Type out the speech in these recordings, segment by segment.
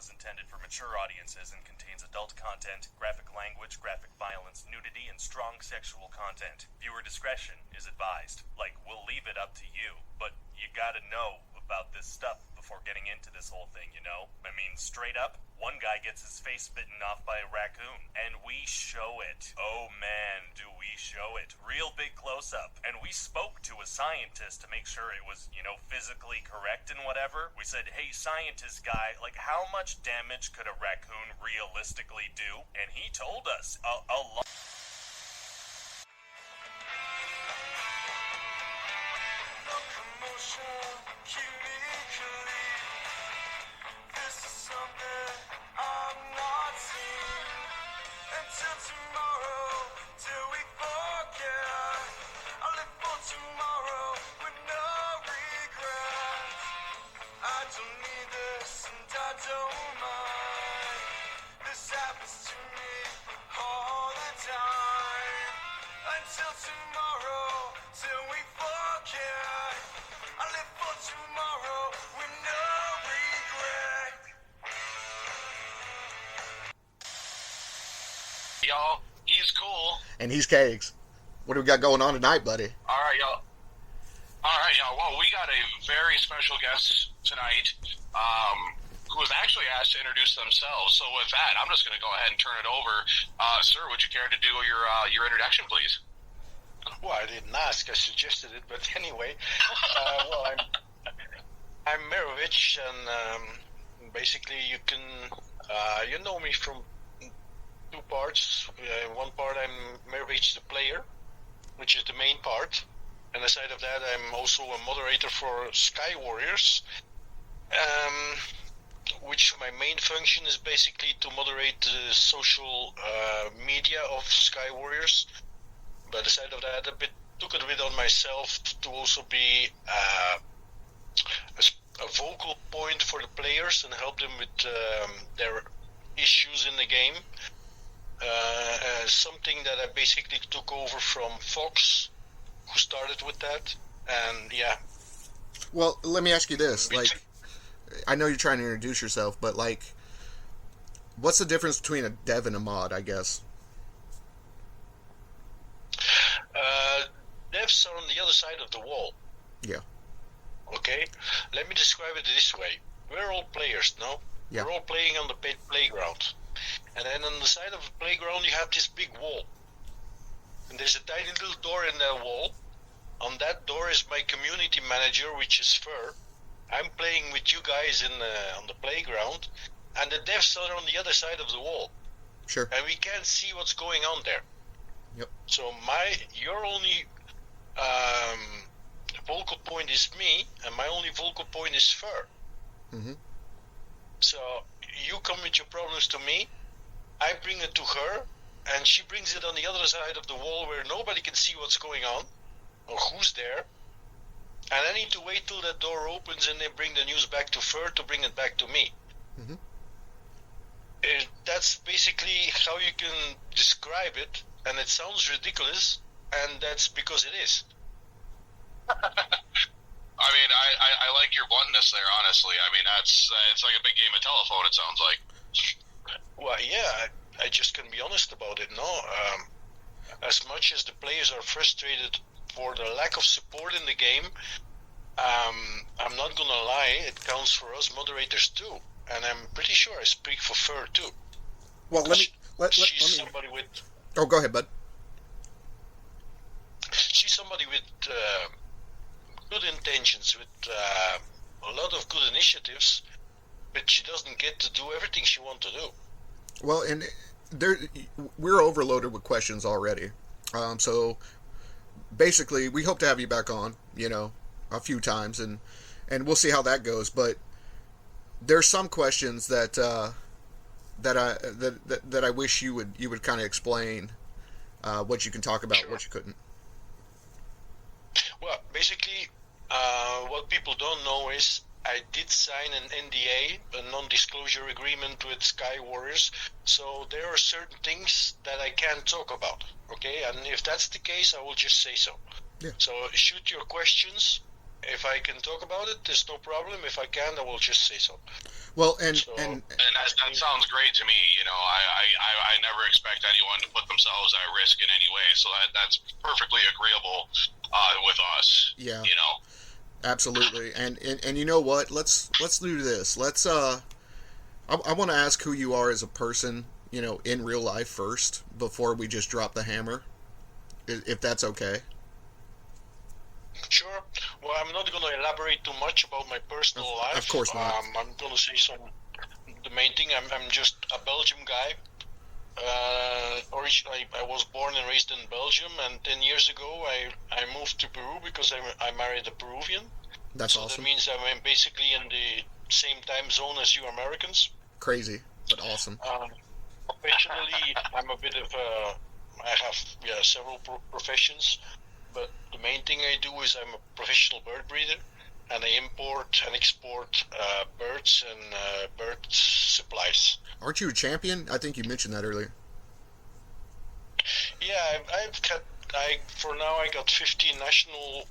is intended for mature audiences and contains adult content, graphic language, graphic violence, nudity, and strong sexual content. Viewer discretion is advised. Like, we'll leave it up to you, but you gotta know about this stuff before getting into this whole thing, you know? I mean, straight up, one guy gets his face bitten off by a raccoon, and we show it. Oh man, do we show it. Real big close-up. And we spoke to a scientist to make sure it was, physically correct and whatever. We said, hey, scientist guy, like, how much damage could a raccoon realistically do? And he told us a lot. Y'all, he's Cool. And he's Kegs. What do we got going on tonight, buddy? Alright, y'all. Well, we got a very special guest tonight, who was actually asked to introduce themselves. So with that, I'm just going to go ahead and turn it over. Sir, would you care to do your introduction, please? Well, I didn't ask. I suggested it, but anyway. I'm Merovech, and basically you can you know me from two parts. One part I'm Merovech the player, which is the main part, and aside of that I'm also a moderator for Sky Warriors, which my main function is basically to moderate the social media of Sky Warriors. But aside of that, took it a bit on myself to also be a vocal point for the players and help them with their issues in the game. Something that I basically took over from Fox, who started with that, and yeah. Well, let me ask you this: like, I know you're trying to introduce yourself, but like, what's the difference between a dev and a mod? I guess. Devs are on the other side of the wall. Yeah. Okay. Let me describe it this way: we're all players, no? Yeah. We're all playing on the playground. And then on the side of the playground you have this big wall. And there's a tiny little door in that wall. On that door is my community manager, which is Fur. I'm playing with you guys on the playground, and the devs are on the other side of the wall. Sure. And we can't see what's going on there. Yep. So your only vocal point is me, and my only vocal point is Fur. Mm-hmm. So you come with your problems to me, I bring it to her, and she brings it on the other side of the wall where nobody can see what's going on or who's there. And I need to wait till that door opens and they bring the news back to Fur to bring it back to me. Mm-hmm. That's basically how you can describe it, and it sounds ridiculous, and that's because it is. I mean, I like your bluntness there, honestly. I mean, it's like a big game of telephone, it sounds like. Well, yeah, I just can be honest about it, no? As much as the players are frustrated for the lack of support in the game, I'm not gonna lie, it counts for us moderators too. And I'm pretty sure I speak for Fur too. Well, She's somebody with... Oh, go ahead, bud. She's somebody with good intentions, with a lot of good initiatives, but she doesn't get to do everything she wants to do. Well, and we're overloaded with questions already. So basically, we hope to have you back on, a few times, and we'll see how that goes. But there's some questions that I wish you would kind of explain what you can talk about, Sure. What you couldn't. Well, basically, what people don't know is I did sign an NDA, a non-disclosure agreement with Sky Warriors, so there are certain things that I can't talk about, okay? And if that's the case, I will just say so. Yeah. So shoot your questions if I can talk about it, there's no problem. If I can't, I will just say so. Well, and And that sounds great to me. I never expect anyone to put themselves at risk in any way, so that's perfectly agreeable with us. Yeah. You know. Absolutely. And you know what? Let's do this. I want to ask who you are as a person, in real life first before we just drop the hammer. If that's okay. Sure. Well, I'm not going to elaborate too much about my personal life. Of course not. I'm going to say the main thing. I'm just a Belgium guy. Originally, I was born and raised in Belgium, and 10 years ago, I moved to Peru because I married a Peruvian. That's awesome. That means I'm basically in the same time zone as you Americans. Crazy, but awesome. Professionally, I'm a bit of I have several professions, but the main thing I do is I'm a professional bird breeder, and I import and export birds and bird supplies. Aren't you a champion? I think you mentioned that earlier. Yeah, for now I got 15 national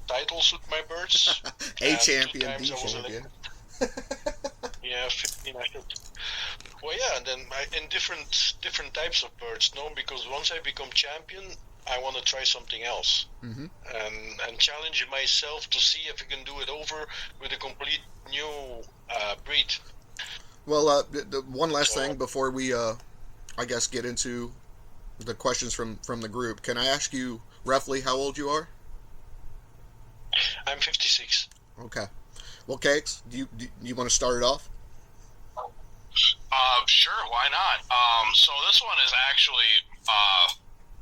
titles with my birds. A champion, B champion. Yeah, 15 national. Well, yeah, and then in different types of birds, no, because once I become champion, I want to try something else, and challenge myself to see if I can do it over with a complete new breed. Well, the one last thing before we, I guess, get into the questions from the group. Can I ask you roughly how old you are? I'm 56. Okay. Well, Kegs, do you want to start it off? Sure, why not? So this one is actually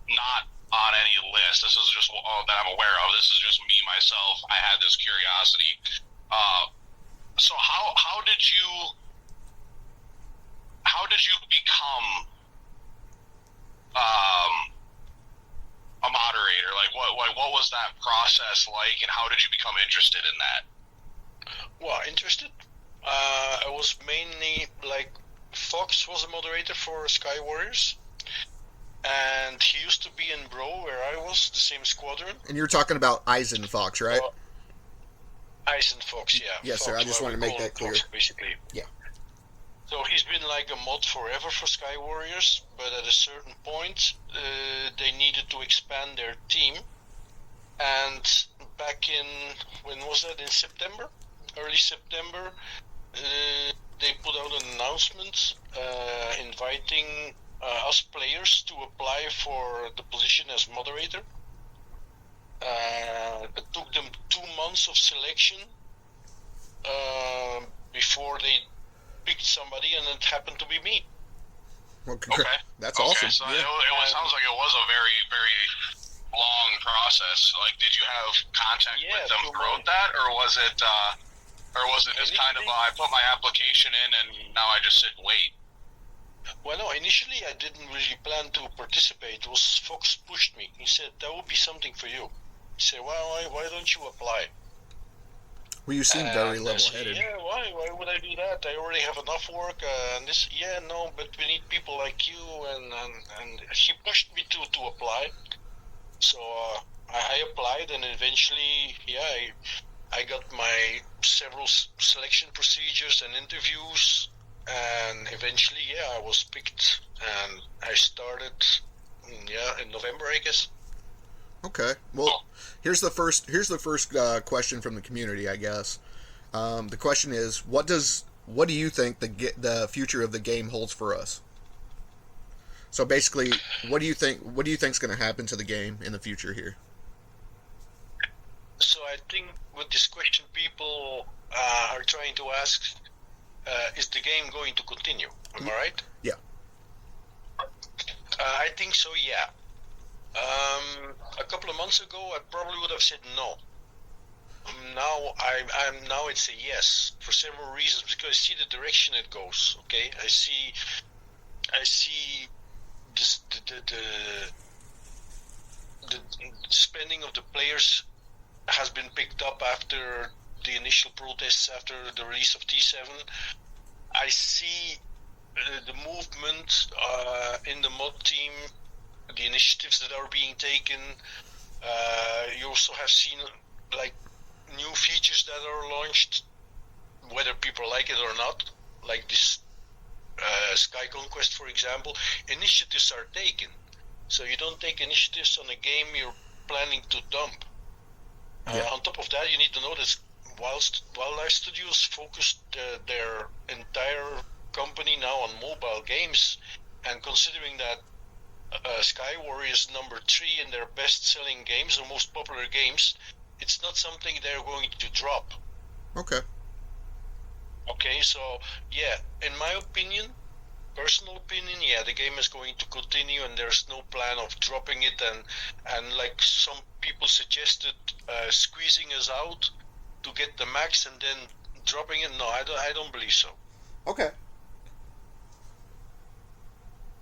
not on any list. This is just all that I'm aware of. This is just me, myself. I had this curiosity. So how did you become a moderator? Like what was that process like, and how did you become interested in that? Well, interested? I was mainly like Fox was a moderator for Sky Warriors, and he used to be in Bro, where I was, the same squadron. And you're talking about Eisen Fox, right? Eisen Fox, yeah. Yes, Fox, sir. I just want to make that clear. Fox, basically. Yeah. So he's been like a mod forever for Sky Warriors, but at a certain point, they needed to expand their team. And back in, when was that? In September? Early September, they put out an announcement inviting us players to apply for the position as moderator. It took them 2 months of selection before they picked somebody, and it happened to be me. Okay. That's okay. awesome. So yeah. it sounds like it was a very, very long process. Like, did you have contact with them throughout that, or was it just kind of I put my application in and now I just sit and wait? Well, no, initially I didn't really plan to participate. It was Fox pushed me. He said, that would be something for you. He said, well, why don't you apply? Well, you seem very level-headed. Yeah, why would I do that? I already have enough work, and this, no, but we need people like you, and he pushed me to apply. So I applied, and eventually, I got my several selection procedures and interviews, and eventually, I was picked, and I started, in November, I guess. Okay. Well, here's the first question from the community, I guess. The question is, what do you think the future of the game holds for us? So basically, what do you think's going to happen to the game in the future here? So I think with this question, people are trying to ask, is the game going to continue? Am I right? Yeah. I think so, yeah. A couple of months ago, I probably would have said no. Now it's a yes for several reasons, because I see the direction it goes. Okay, I see this, the spending of the players has been picked up after the initial protests after the release of T7. I see the movement in the mod team, the initiatives that are being taken. You also have seen like new features that are launched, whether people like it or not, like this Sky Conquest, for example, initiatives are taken. So you don't take initiatives on a game you're planning to dump. On top of that, you need to know that Wildlife Studios focused their entire company now on mobile games, and considering that Skywar is number 3 in their best-selling games or most popular games, it's not something they're going to drop. Okay. Okay, so yeah, in my opinion, personal opinion, yeah, the game is going to continue, and there's no plan of dropping it, and like some people suggested, squeezing us out to get the max and then dropping it. No, I don't believe so. Okay.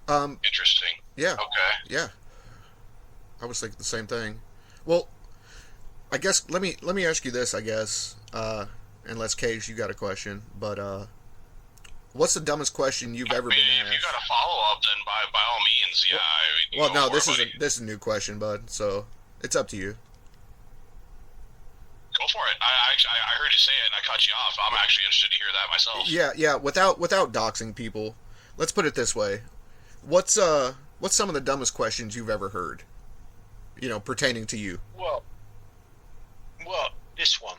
Interesting. Yeah. Okay. Yeah. I was thinking the same thing. Well, I guess let me ask you this. I guess unless Case, you got a question, but what's the dumbest question you've ever been asked? If you got a follow up, then by all means, yeah. Well, no, this is a new question, bud. So it's up to you. Go for it. I heard you say it and I cut you off. I'm actually interested to hear that myself. Yeah. Without doxing people, let's put it this way: what's some of the dumbest questions you've ever heard? You know, pertaining to you. Well, this one.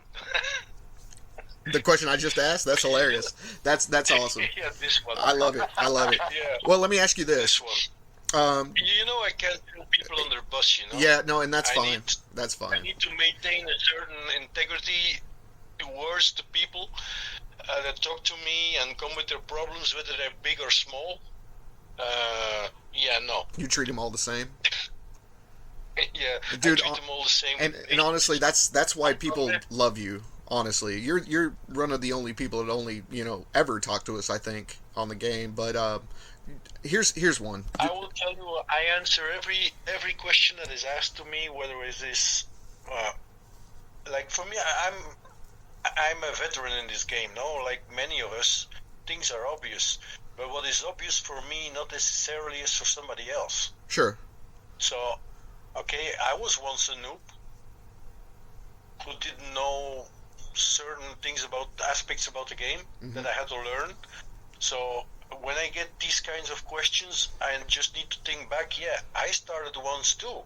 The question I just asked? That's hilarious. That's awesome. Yeah, this one. I love it. Yeah. Well, let me ask you This this. one. You know, I can't throw people on their bus, you know? Yeah, no, and that's I fine. need- That's I fine. need to maintain a certain integrity towards the people that talk to me and come with their problems, whether they're big or small. Yeah, no. You treat them all the same. Yeah, Dude, I treat them all the same. And honestly, that's why people love you. Honestly, you're one of the only people that only ever talk to us, I think, on the game. But here's one. I will tell you, I answer every question that is asked to me, whether it is like for me, I'm a veteran in this game. No, like many of us, things are obvious. But what is obvious for me, not necessarily is for somebody else. Sure. So, okay, I was once a noob who didn't know certain things about aspects about the game that I had to learn. So when I get these kinds of questions, I just need to think back. Yeah, I started once too.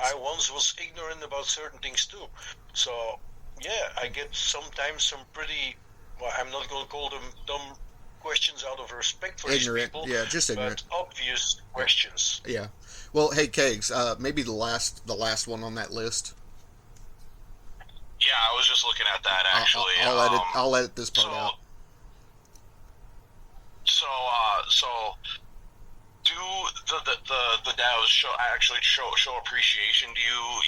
I once was ignorant about certain things too. So yeah, I get sometimes some pretty. Well, I'm not going to call them dumb questions out of respect for Ignorant. these people. Yeah, just ignorant. But obvious questions. Yeah. Well, hey, Kegs, maybe the last one on that list. Yeah, I was just looking at that actually. I'll edit this part out. So do the devs show appreciation to you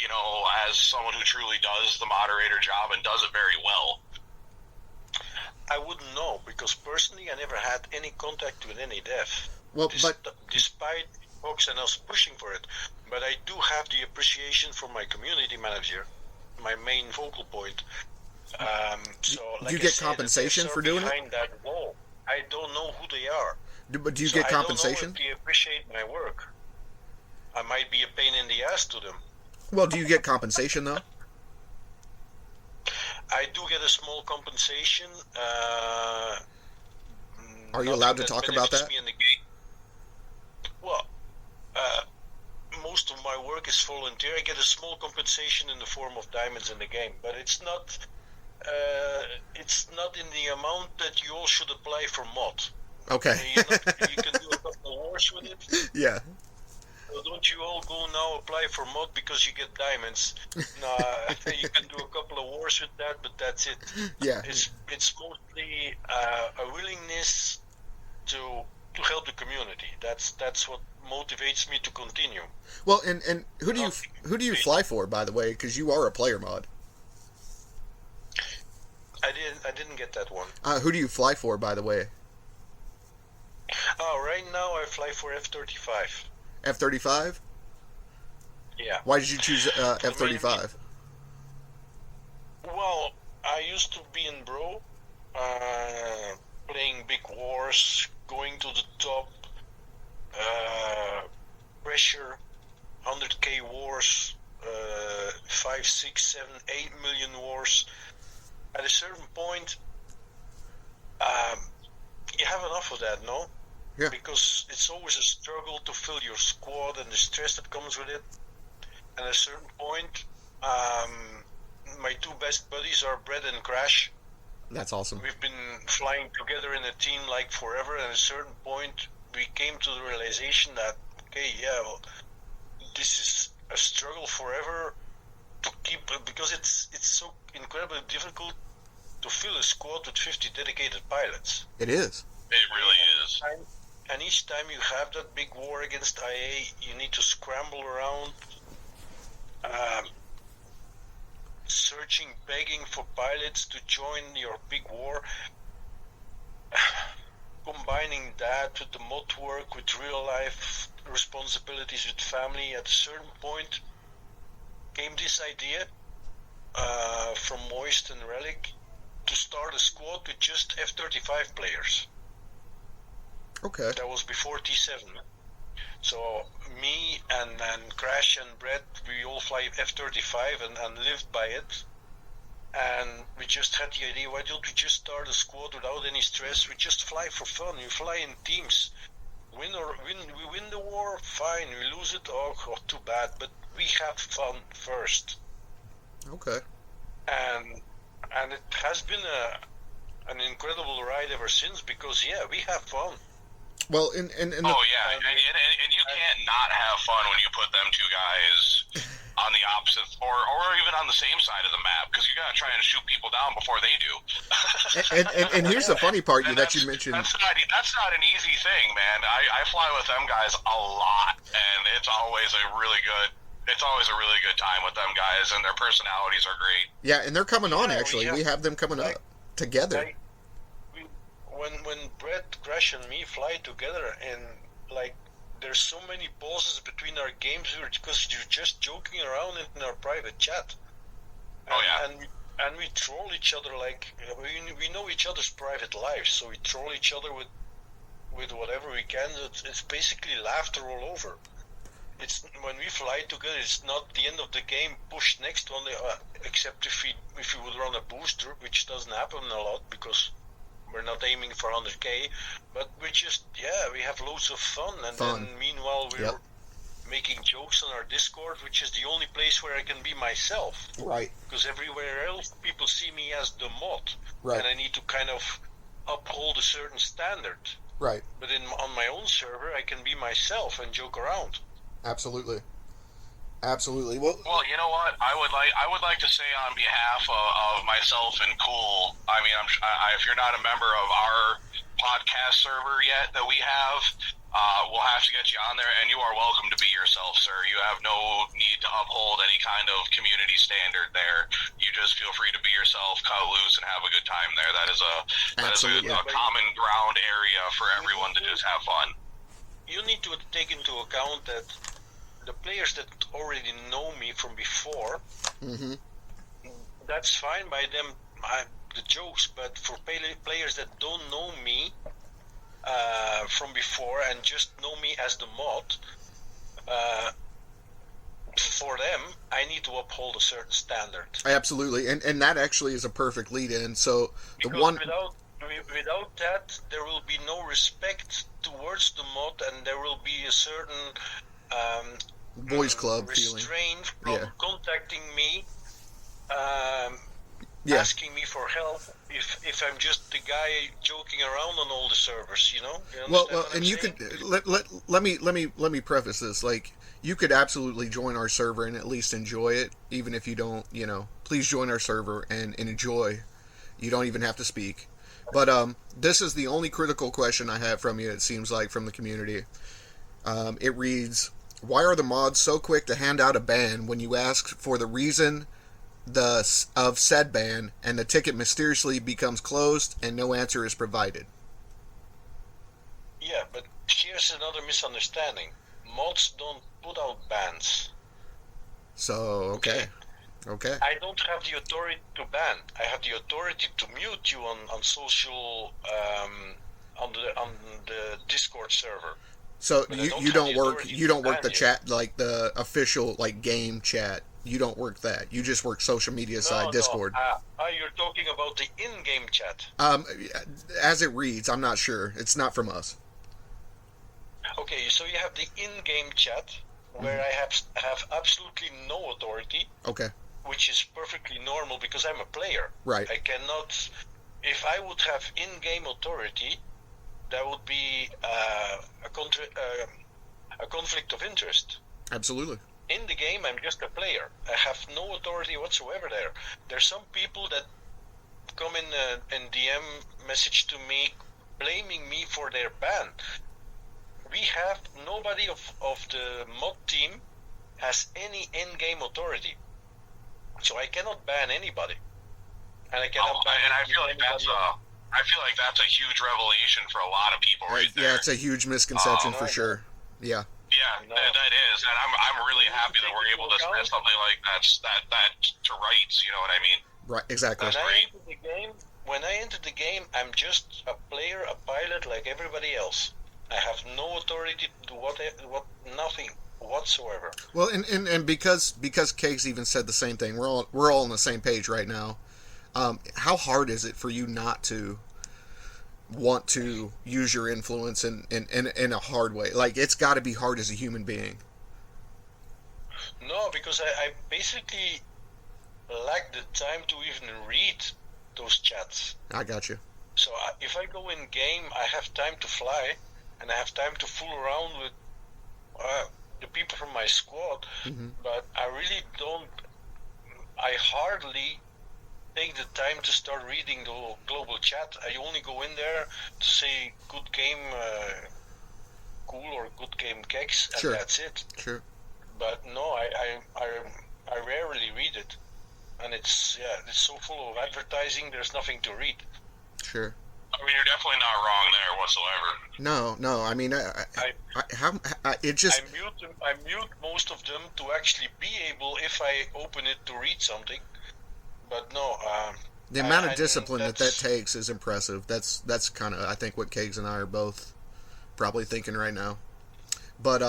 as someone who truly does the moderator job and does it very well? I wouldn't know, because personally I never had any contact with any dev. Well, Despite folks and us pushing for it, but I do have the appreciation for my community manager, my main focal point. So, like you I get said, compensation the devs for are doing it? behind that wall. I don't know who they are. But do you So get I compensation? don't know if they appreciate my work. I might be a pain in the ass to them. Well, do you get compensation though? I do get a small compensation. Are you allowed to talk about benefits that? me in the game. Well, most of my work is volunteer. I get a small compensation in the form of diamonds in the game, but it's not in the amount that you all should apply for mod. Okay. You can do a couple of wars with it. Yeah. So don't you all go now apply for mod because you get diamonds? No, you can do a couple of wars with that, but that's it. Yeah. It's mostly a willingness to help the community. That's what motivates me to continue. Well, and who do you fly for, by the way? Because you are a player mod. I didn't get that one. Who do you fly for, by the way? Oh, right now I fly for F-35. F-35? Yeah. Why did you choose F-35? Well, I used to be in Bro, playing big wars, going to the top, pressure, 100k wars, 5, 6, 7, 8 million wars. At a certain point, you have enough of that, no? Yeah. Because it's always a struggle to fill your squad and the stress that comes with it. And at a certain point, my two best buddies are Brett and Crash. That's awesome. We've been flying together in a team like forever, and at a certain point, we came to the realization that, okay, yeah, well, this is a struggle forever to keep, because it's so incredibly difficult to fill a squad with 50 dedicated pilots. It is. It really is. And each time you have that big war against IA, you need to scramble around, searching, begging for pilots to join your big war. Combining that with the mod work, with real life responsibilities with family, at a certain point came this idea from Moist and Relic to start a squad with just F-35 players. Okay. That was before T7. So me and Crash and Brett, we all fly F-35 and lived by it. And we just had the idea, why don't we just start a squad without any stress? We just fly for fun. We fly in teams. We win the war, fine. We lose it, oh, too bad. But we have fun first. Okay. And it has been an incredible ride ever since, because yeah, we have fun. Well, and and you can't not have fun when you put them two guys on the opposite or even on the same side of the map, because you got to try and shoot people down before they do. and here's the funny part that you mentioned. That's not an easy thing, man. I fly with them guys a lot, and it's always a really good time with them guys, and their personalities are great. Yeah, and they're coming on, actually. We have them coming up together. When Brett, Crash, and me fly together, and like there's so many pauses between our games because you're just joking around in our private chat. And we troll each other, like we know each other's private lives, so we troll each other with whatever we can. It's basically laughter all over. It's when we fly together, it's not the end of the game. Push next one, except if we would run a booster, which doesn't happen a lot because we're not aiming for 100k. But we have loads of fun. Then meanwhile we're making jokes on our Discord, which is the only place where I can be myself. Right. Because everywhere else people see me as the mod, right, and I need to kind of uphold a certain standard. Right. But on my own server, I can be myself and joke around. Absolutely. Well, you know what? I would like to say on behalf of myself and Cool. I mean, if you're not a member of our podcast server yet that we have, we'll have to get you on there, and you are welcome to be yourself, sir. You have no need to uphold any kind of community standard there. You just feel free to be yourself, cut loose, and have a good time there. That is a common ground area for everyone to just have fun. You need to take into account that the players that already know me from before, that's fine by them, the jokes, but for players that don't know me from before and just know me as the mod, for them, I need to uphold a certain standard. Absolutely, and that actually is a perfect lead-in. So without that, there will be no respect towards the mod, and there will be a certain boys club restraint feeling. from contacting me, asking me for help if I'm just the guy joking around on all the servers, you know. Well, and you could let me preface this. Like, you could absolutely join our server and at least enjoy it, even if you don't. Please join our server and enjoy. You don't even have to speak. But this is the only critical question I have from you. It seems like from the community. It reads, why are the mods so quick to hand out a ban when you ask for the reason of said ban, and the ticket mysteriously becomes closed and no answer is provided? Yeah, but here's another misunderstanding. Mods don't put out bans. So, okay. I don't have the authority to ban. I have the authority to mute you on social on the Discord server. So you don't work the chat, like the official game chat you don't work that. You just work social media side, No, Discord. no. You're talking about the in-game chat. As it reads, I'm not sure. It's not from us. Okay, so you have the in-game chat where I have absolutely no authority, Okay. which is perfectly normal because I'm a player. Right. I cannot. If I would have in-game authority, that would be a conflict of interest. Absolutely. In the game, I'm just a player. I have no authority whatsoever there. There's some people that come in and DM message to me blaming me for their ban. We have nobody of the mod team has any in-game authority, so I cannot ban anybody, and I cannot ban. And I feel like anybody that's a huge revelation for a lot of people, right there. Yeah, it's a huge misconception for sure. Yeah. Yeah, No. that is, and I'm really happy that we're able to set something like that to rights. You know what I mean? Right. Exactly. When I enter the game, I'm just a player, a pilot like everybody else. I have no authority to do what nothing whatsoever. Well, and because Kegs even said the same thing, we're all on the same page right now. How hard is it for you not to want to use your influence in a hard way? Like, it's got to be hard as a human being. No, because I basically lack the time to even read those chats. I got you. So if I go in game, I have time to fly, and I have time to fool around with the people from my squad. Mm-hmm. But I really don't. I hardly take the time to start reading the whole global chat. I only go in there to say good game, cool, or good game kegs, and Sure. that's it. Sure. But no, I rarely read it, and it's so full of advertising. There's nothing to read. Sure. I mean, you're definitely not wrong there whatsoever. No. I mean, it just. I mute most of them to actually be able, if I open it, to read something. But no. The amount of discipline that takes is impressive. That's kind of, I think, what Kegs and I are both probably thinking right now. But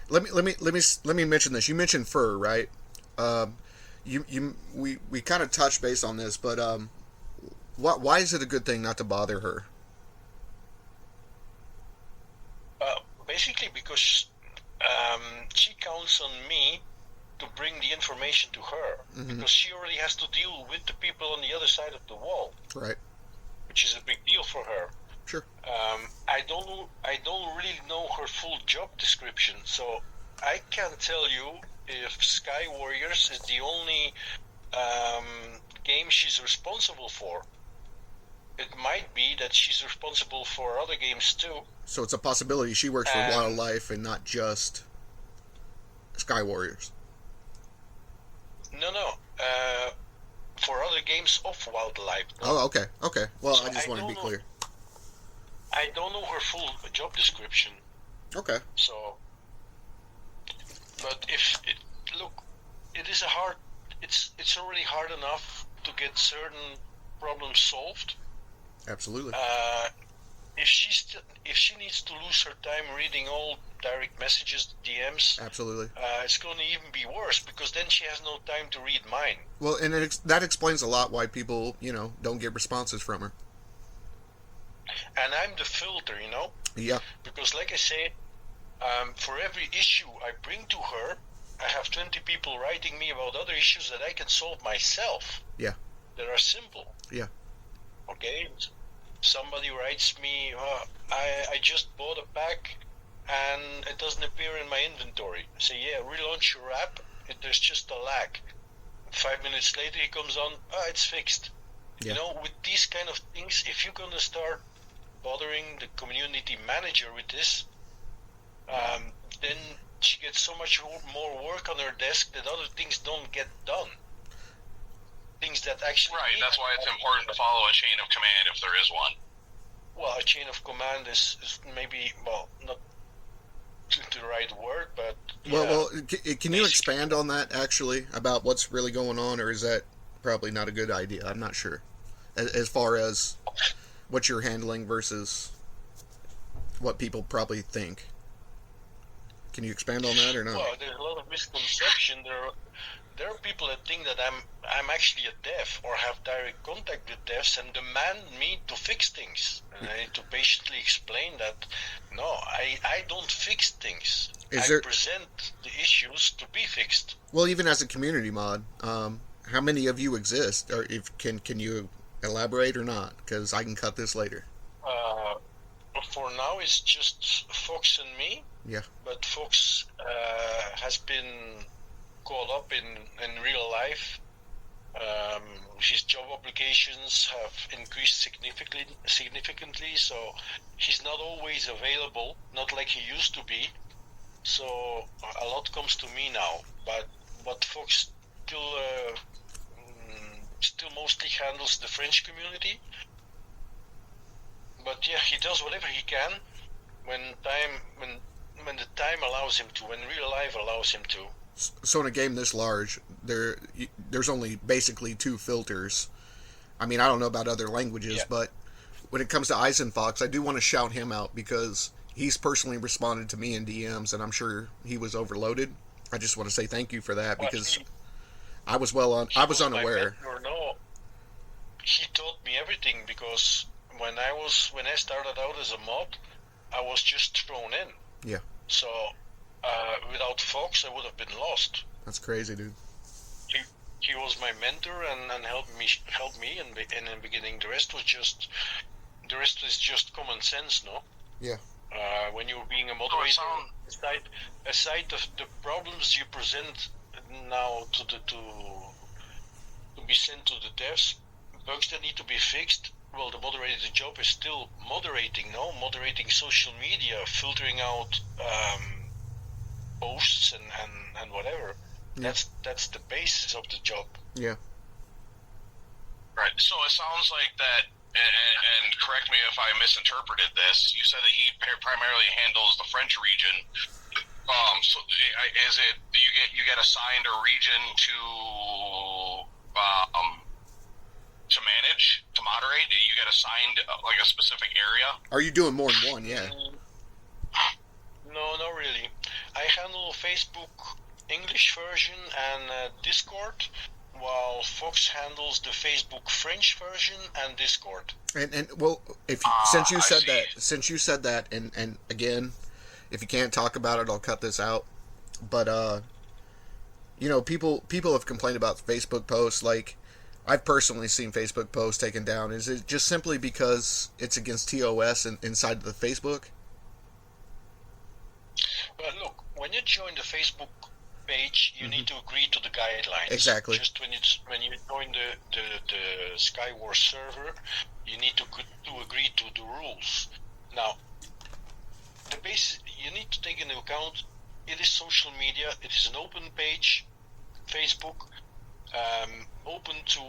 let me mention this. You mentioned fur, right? We kind of touched base on this, but why is it a good thing not to bother her? Basically, because she counts on me to bring the information to her, because she already has to deal with the people on the other side of the wall, Right. which is a big deal for her. Sure. I don't really know her full job description, so I can't tell you if Sky Warriors is the only game she's responsible for. It might be that she's responsible for other games too. So it's a possibility she works for Wildlife and not just Sky Warriors. No. For other games of Wildlife. Oh, okay. Well, So I just I want to be don't clear. I don't know her full job description. Okay. So, but it is it's already hard enough to get certain problems solved. Absolutely. If she needs to lose her time reading all direct messages, DMs, Absolutely. it's going to even be worse, because then she has no time to read mine. Well, and that explains a lot why people, don't get responses from her. And I'm the filter, Yeah. because like I say, for every issue I bring to her, I have 20 people writing me about other issues that I can solve myself. Yeah. That are simple. Yeah. Okay? Somebody writes me, I just bought a pack and it doesn't appear in my inventory. I say, yeah, relaunch your app. There's just a lag. 5 minutes later he comes on, it's fixed. Yeah. With these kind of things, if you're going to start bothering the community manager with this, then she gets so much more work on her desk that other things don't get done. Things that actually... Right, that's why it's important to follow a chain of command if there is one. Well, a chain of command is maybe, not the right word, but... Well, can you expand on that, actually, about what's really going on, or is that probably not a good idea? I'm not sure. As far as what you're handling versus what people probably think. Can you expand on that, or not? Well, there's a lot of misconception. there are people that think that I'm actually a dev or have direct contact with devs and demand me to fix things. And I need to patiently explain that no, I don't fix things. I present the issues to be fixed. Well, even as a community mod, how many of you exist? Or if can you elaborate or not? Because I can cut this later. For now, it's just Fox and me. Yeah. But Fox has been caught up in real life. His job obligations have increased significantly, so he's not always available, not like he used to be. So a lot comes to me now, but Fox still mostly handles the French community. But yeah, he does whatever he can when the time allows him to, when real life allows him to. So in a game this large, there's only basically 2 filters. I mean, I don't know about other languages, but when it comes to Eisenfox, I do want to shout him out because he's personally responded to me in DMs, and I'm sure he was overloaded. I just want to say thank you for that because I was unaware. He taught me everything because when I started out as a mod, I was just thrown in. Yeah. So without Fox, I would have been lost. That's crazy, dude. He was my mentor and helped me in the beginning. The rest is just common sense, no? Yeah. When you're being a moderator, aside of the problems you present now to be sent to the devs, bugs that need to be fixed. Well, the moderator's job is still moderating, no? Moderating social media, filtering out posts and whatever. Yeah. That's the basis of the job. Yeah. Right. So it sounds like that, and correct me if I misinterpreted this. You said that he primarily handles the French region. So is it you get assigned a region to manage, to moderate? You get assigned like a specific area? Are you doing more than one? Yeah. No, not really. I handle Facebook English version and Discord, while Fox handles the Facebook French version and Discord. And well, since you said that, and again, if you can't talk about it, I'll cut this out. But people have complained about Facebook posts. Like, I've personally seen Facebook posts taken down. Is it just simply because it's against TOS inside of the Facebook? Well, look, when you join the Facebook page, you need to agree to the guidelines. Exactly. Just when you join the Skywars server, you need to agree to the rules. Now, the base you need to take into account, it is social media. It is an open page, Facebook, open to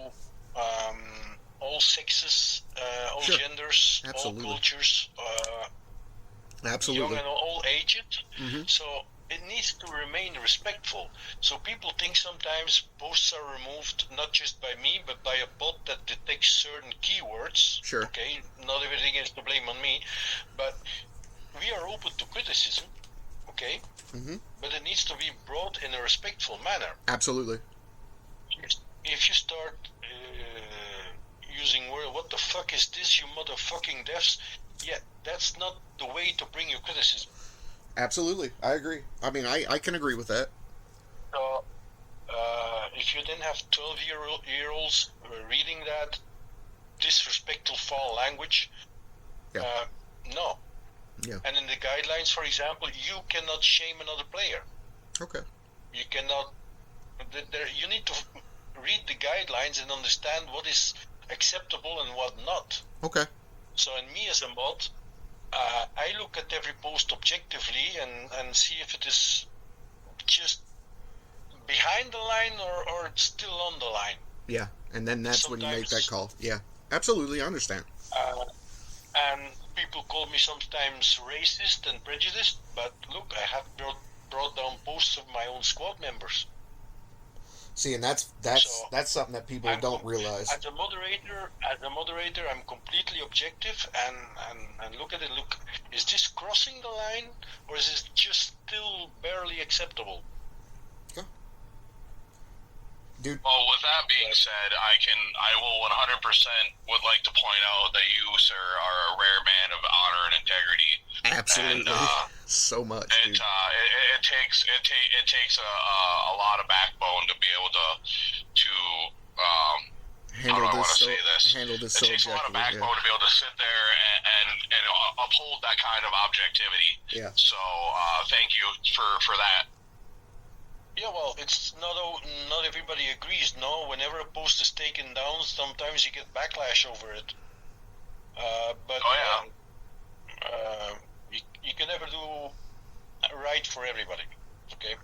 all sexes, all genders, Absolutely. all cultures, Absolutely. young and all ages. So it needs to remain respectful. So people think sometimes posts are removed not just by me, but by a bot that detects certain keywords. Sure. Okay, not everything is to blame on me, but we are open to criticism. Okay, but it needs to be brought in a respectful manner. Absolutely. If you start using word, what the fuck is this, you motherfucking devs? Yeah, that's not the way to bring your criticism. Absolutely, I agree. I mean, I can agree with that. So, if you then have 12-year-olds reading that disrespectful foul language, no. Yeah. And in the guidelines, for example, you cannot shame another player. Okay. You cannot. You need to read the guidelines and understand what is acceptable and what not. Okay. So, in me as a mod, I look at every post objectively and see if it is just behind the line or it's still on the line. Yeah, and then that's when you make that call. Yeah, absolutely, I understand. And people call me sometimes racist and prejudiced, but look, I have brought down posts of my own squad members. See, and that's something that people don't realize. As a moderator, I'm completely objective and look at it. Look, is this crossing the line, or is it just still barely acceptable? Yeah. Dude, Well, with that being said, I will 100% would like to point out that you, sir, are a rare man of honor and integrity. absolutely. And So much, it, dude. it takes a lot of backbone to be able to how do I want to say this? Handle this It so takes a lot of objectively. backbone to be able to sit there and uphold that kind of objectivity. Yeah. So thank you for that. Yeah, well, it's not everybody agrees. No, whenever a post is taken down, sometimes you get backlash over it. But you can never do right for everybody. Okay.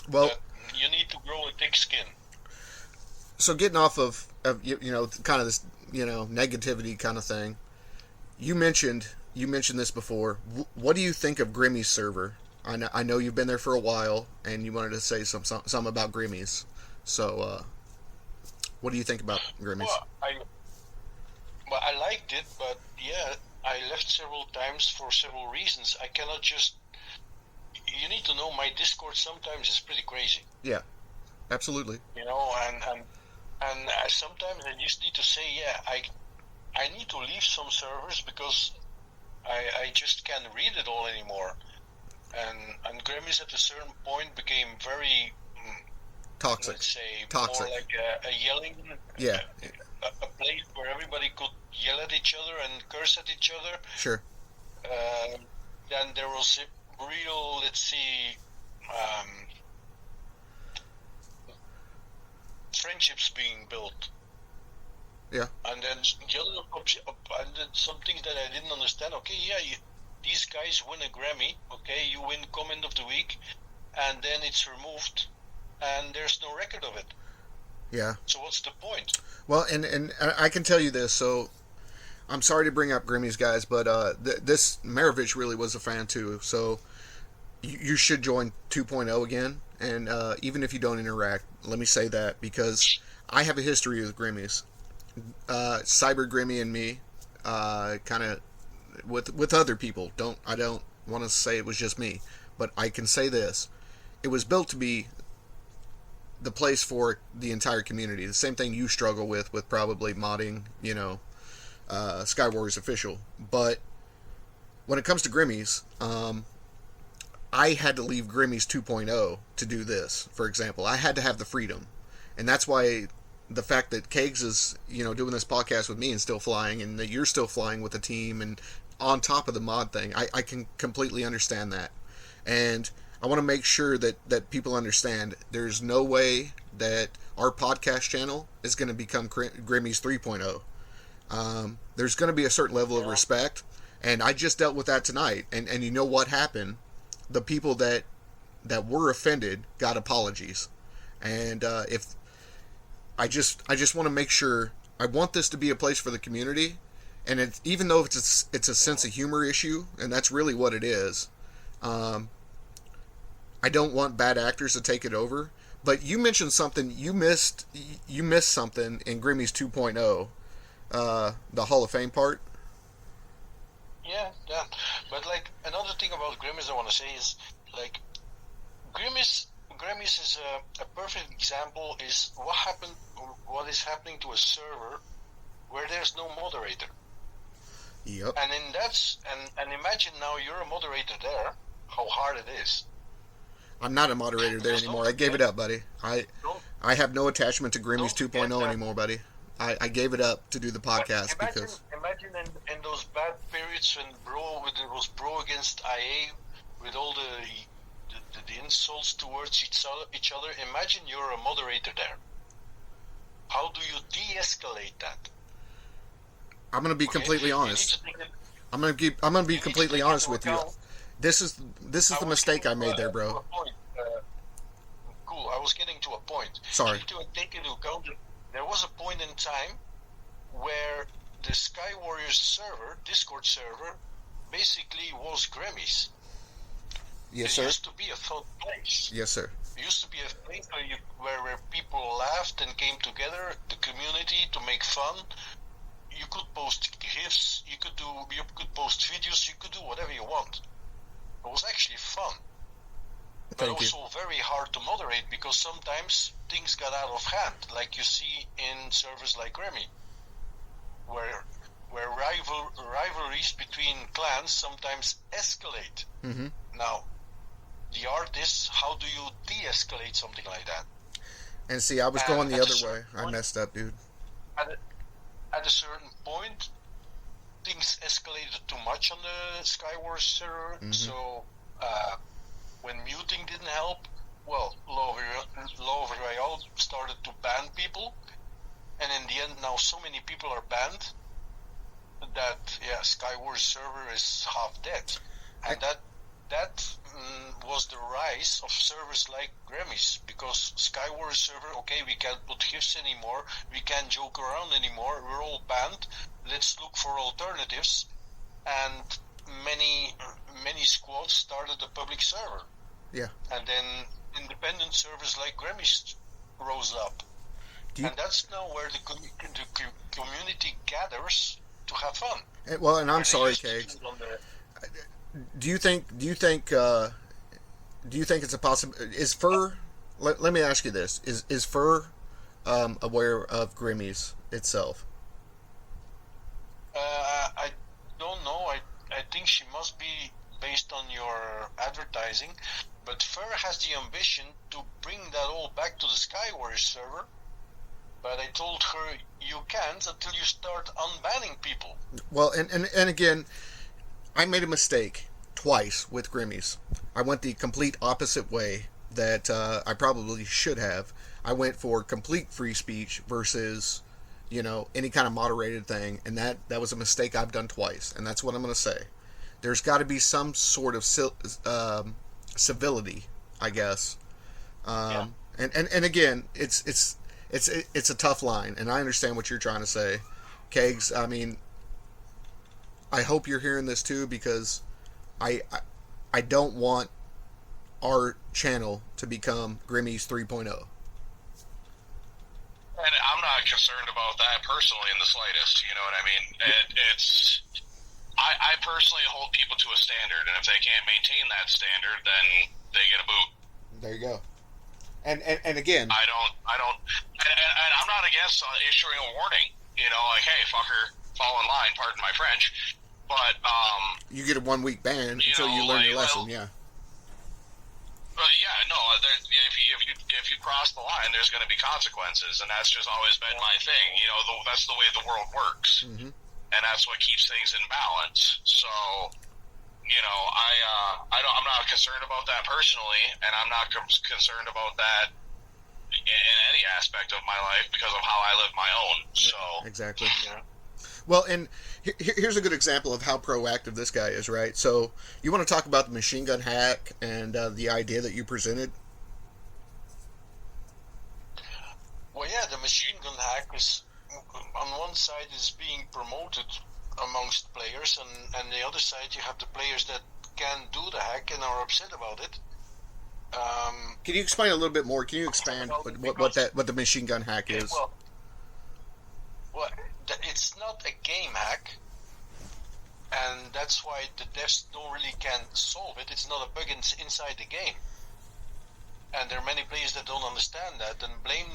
Well, You need to grow a thick skin. so getting off of kind of this negativity kind of thing. You mentioned this before. What do you think of Grimmy's server? I know you've been there for a while, and you wanted to say some about Grimmy's. So, what do you think about Grimmy's? Well, I liked it, but yeah, I left several times for several reasons. I cannot just. You need to know my Discord sometimes is pretty crazy. Yeah, absolutely. And sometimes I just need to say, I need to leave some servers because I just can't read it all anymore. And Grammys at a certain point became very Toxic. Let's say Toxic. more like a yelling. Yeah. A place where everybody could yell at each other and curse at each other. Sure. Then there was a real, let's see, friendships being built. Yeah. And then the other, and then some things that I didn't understand. Okay, yeah, these guys win a Grammy. Okay, you win Comment of the Week, and then it's removed, and there's no record of it. Yeah. So what's the point? Well, and I can tell you this. So, I'm sorry to bring up Grimmy's, guys, but this Merovech really was a fan too. So, you should join 2.0 again. And even if you don't interact, let me say that because I have a history with Grimmy's. Cyber Grimmy and me, kind of with other people. I don't want to say it was just me, but I can say this: it was built to be the place for the entire community. The same thing you struggle with probably modding, Sky Warriors official. But when it comes to Grimmy's, I had to leave Grimmy's 2.0 to do this. For example, I had to have the freedom, and that's why the fact that Kegs is doing this podcast with me and still flying, and that you're still flying with the team and on top of the mod thing, I can completely understand that. And I want to make sure that people understand there's no way that our podcast channel is going to become Grimmy's 3.0. There's going to be a certain level of respect, and I just dealt with that tonight. And you know what happened? The people that were offended got apologies. And if I just want to make sure, I want this to be a place for the community, and even though it's a sense of humor issue, and that's really what it is. I don't want bad actors to take it over. But you mentioned something, you missed something in Grimmy's 2.0, the Hall of Fame part. Yeah. But like another thing about Grimmy's I want to say is like Grimmy's is a perfect example is what is happening to a server where there's no moderator. Yep. And and imagine now you're a moderator there, how hard it is. I'm not a moderator there anymore. I gave it up, buddy. I have no attachment to Grimmy's 2.0 anymore, buddy. I gave it up to do the podcast because... Imagine in those bad periods when it was bro against IA, with all the insults towards each other. Imagine you're a moderator there. How do you de-escalate that? I'm going to be completely honest. I'm going to be completely honest with you. This is the mistake I made there, bro. Cool. I was getting to a point. Sorry. You need to take into account that there was a point in time where the Sky Warriors server, Discord server, basically was Grammys. Yes, sir. It used to be a fun place. Yes, sir. It used to be a place where people laughed and came together, the community, to make fun. You could post GIFs, you could post videos, you could do whatever you want. It was actually fun. but Thank you. also very hard to moderate because sometimes things got out of hand, like you see in servers like Remy, where rivalries between clans sometimes escalate. Mm-hmm. Now, the art is how do you de-escalate something like that? And see, I was And going the at a other way. certain I point- messed up, dude. At a certain point, things escalated too much on the Skywars server, so when muting didn't help, well, Law of Royale started to ban people, and in the end now so many people are banned that, Skywars server is half dead. And that was the rise of servers like Grammys, because Skywars server, okay, we can't put gifs anymore, we can't joke around anymore, we're all banned, let's look for alternatives, and many squads started a public server. Yeah. And then independent servers like Grammys rose up. And that's now where the community gathers to have fun. Well, and I'm Where they sorry, used to Kegs. do it on the- Do you think it's a possibility? Is Fur? Let me ask you this: Is Fur aware of Grimmy's itself? I don't know. I think she must be based on your advertising, but Fur has the ambition to bring that all back to the Skywars server. But I told her you can't until you start unbanning people. Well, and again, I made a mistake twice with Grimmy's. I went the complete opposite way that I probably should have. I went for complete free speech versus, any kind of moderated thing, and that was a mistake I've done twice, and that's what I'm going to say. There's got to be some sort of civility, I guess. And again, it's a tough line, and I understand what you're trying to say, Kegs. I mean, I hope you're hearing this too, because I don't want our channel to become Grimmy's 3.0. And I'm not concerned about that personally in the slightest. You know what I mean? I personally hold people to a standard, and if they can't maintain that standard, then they get a boot. There you go. And again, I don't, and I'm not against issuing a warning. Like, hey, fucker, fall in line. Pardon my French, but you get a 1 week ban until you learn your lesson. Yeah. But yeah, no. If you cross the line, there's going to be consequences, and that's just always been my thing. That's the way the world works, and that's what keeps things in balance. So, I'm not concerned about that personally, and I'm not concerned about that in any aspect of my life because of how I live my own. So Exactly. Yeah. Well, and here's a good example of how proactive this guy is, right? So, you want to talk about the machine gun hack and the idea that you presented? Well, yeah, the machine gun hack is, on one side, is being promoted amongst players, and the other side, you have the players that can do the hack and are upset about it. Can you explain a little bit more? Can you expand what the machine gun hack is? Well, it's not a game hack, and that's why the devs don't really can solve it. It's not a bug inside the game, and there are many players that don't understand that and blame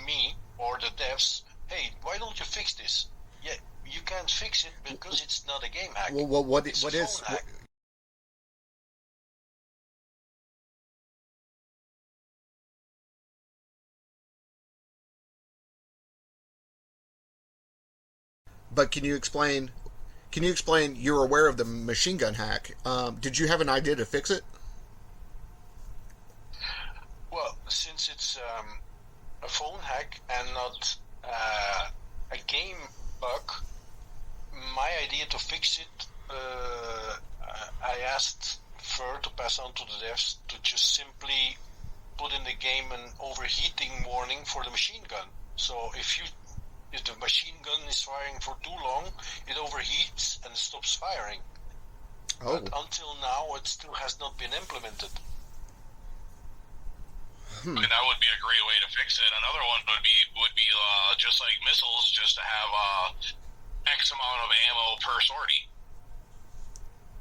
me or the devs. Hey, why don't you fix this? Yeah, you can't fix it because it's not a game hack. Well, what It's is a phone hack. But can you explain? You're aware of the machine gun hack. Did you have an idea to fix it? Well, since it's a phone hack and not a game bug, my idea to fix it, I asked Fur to pass on to the devs to just simply put in the game an overheating warning for the machine gun. So if the machine gun is firing for too long, it overheats and stops firing. Oh. But until now, it still has not been implemented. And that would be a great way to fix it. Another one would be just like missiles, just to have X amount of ammo per sortie.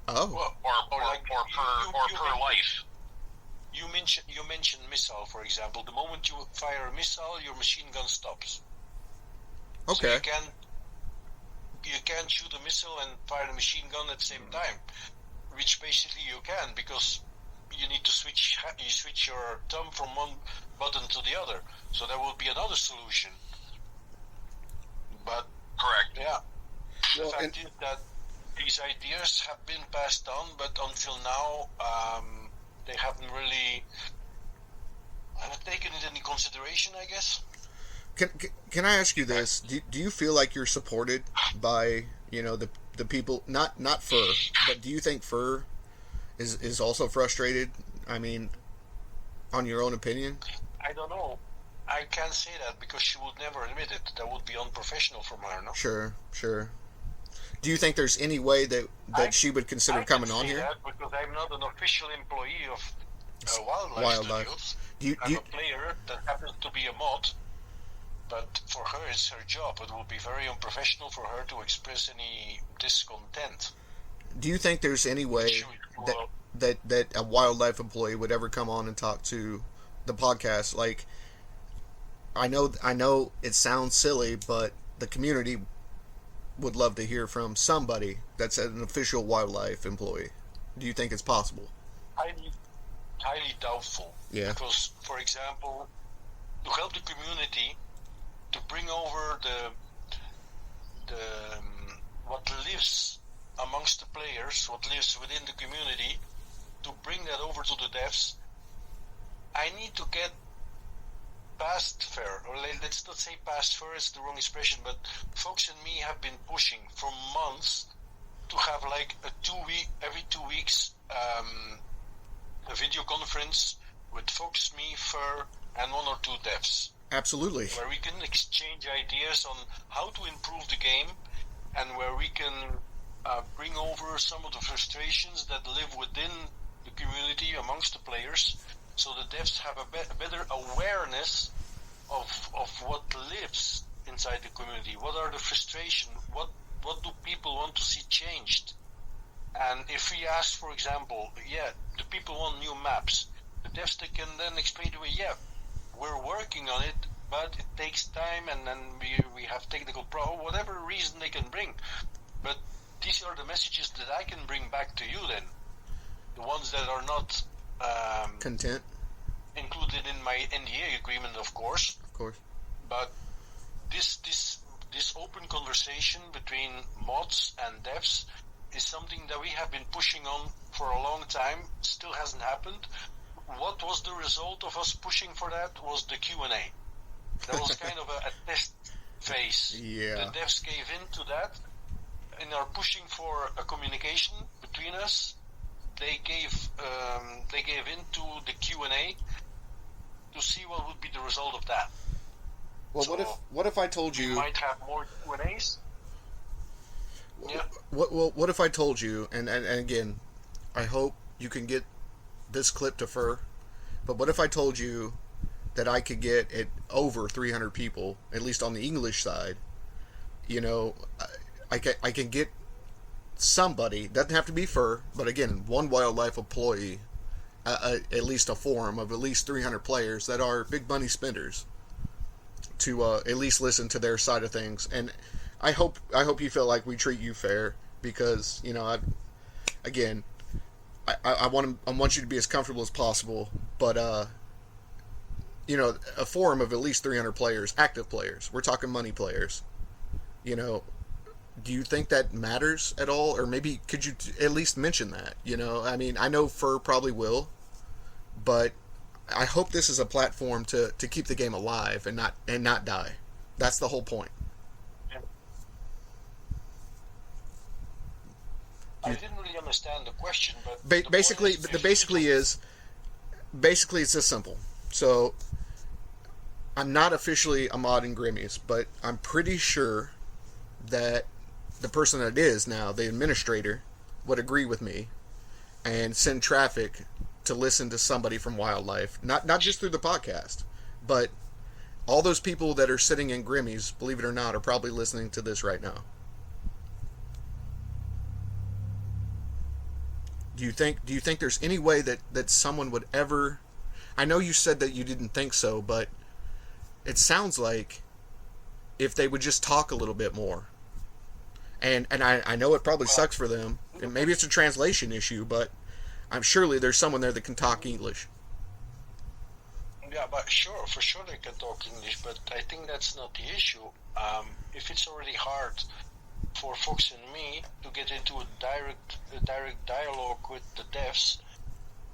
Oh. Well, Or per life. you mentioned missile, for example. The moment you fire a missile, your machine gun stops. So Okay. you can't shoot a missile and fire the machine gun at the same time, which basically you can, because you need to switch your thumb from one button to the other. So that would be another solution. But Correct. yeah, the Well, fact is that these ideas have been passed on, but until now, they haven't really taken it into consideration, I guess. Can I ask you this? Do you feel like you're supported by the people? Not Fur, but do you think Fur is also frustrated? I mean, on your own opinion. I don't know. I can't say that because she would never admit it. That would be unprofessional from her, no? Sure. Do you think there's any way that she would consider coming on here? I can say that because I'm not an official employee of Wildlife. Studios. Do I'm you a player that happens to be a mod, but for her it's her job. It would be very unprofessional for her to express any discontent. do you think there's any way She would- that a wildlife employee would ever come on and talk to the podcast? Like, I know it sounds silly, but the community would love to hear from somebody that's an official wildlife employee. Do you think it's possible? highly doubtful. Yeah. Because, for example, to help the community to bring over the what lives amongst the players, what lives within the community, to bring that over to the devs, I need to get past fair, or let's not say past fair, it's the wrong expression, but folks and me have been pushing for months to have like every 2 weeks a video conference with folks, me, Fur, and one or two devs, Absolutely. where we can exchange ideas on how to improve the game, and where we can bring over some of the frustrations that live within the community amongst the players, so the devs have a better awareness of what lives inside the community. What are the frustrations? What do people want to see changed? And if we ask, for example, the people want new maps, the devs, they can then explain to me, we're working on it, but it takes time, and then we have technical problems, whatever reason they can bring. But these are the messages that I can bring back to you then. The ones that are not Content, included in my NDA agreement, of course. But this open conversation between mods and devs is something that we have been pushing on for a long time. Still hasn't happened. What was the result of us pushing for that? Was the Q&A. That was kind of a test phase. Yeah. The devs gave in to that and are pushing for a communication between us. They gave into the Q&A to see what would be the result of that. Well, So, what if I told We you? might have more Q&As. Yeah. What if I told you? And again, I hope you can get this clip to Fur. But what if I told you that I could get it over 300 people, at least on the English side? You know, I can get somebody. Doesn't have to be Fur, but again, one wildlife employee, at least a forum of at least 300 players that are big money spenders, to at least listen to their side of things. And I hope you feel like we treat you fair, because I want you to be as comfortable as possible. But a forum of at least 300 players, active players. We're talking money players. Do you think that matters at all, or maybe could you at least mention that? I mean, I know Fur probably will, but I hope this is a platform to keep the game alive and not die. That's the whole point. I didn't really understand the question, but Basically it's this simple. So I'm not officially a mod in Grimmies, but I'm pretty sure that the person that is now, the administrator, would agree with me and send traffic to listen to somebody from Wildlife, not just through the podcast, but all those people that are sitting in Grimmies, believe it or not, are probably listening to this right now. Do you think there's any way that someone would ever? I know you said that you didn't think so, but it sounds like if they would just talk a little bit more. And I know it probably sucks for them, and maybe it's a translation issue, but I'm surely there's someone there that can talk English. Yeah, but sure, for sure they can talk English, but I think that's not the issue. If it's already hard for Fox and me to get into a direct dialogue with the devs,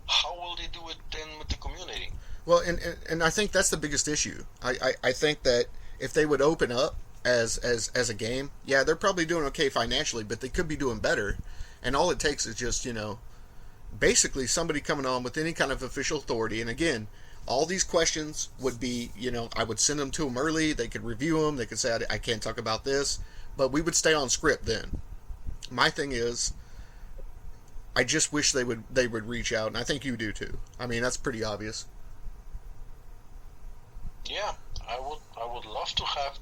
how will they do it then with the community? Well, and I think that's the biggest issue. I think that if they would open up as a game, yeah, they're probably doing okay financially, but they could be doing better. And all it takes is just, basically somebody coming on with any kind of official authority. And again, all these questions would be, I would send them to them early. They could review them. They could say, I can't talk about this. But we would stay on script then. My thing is, I just wish they would reach out. And I think you do too. I mean, that's pretty obvious. Yeah, I would love to have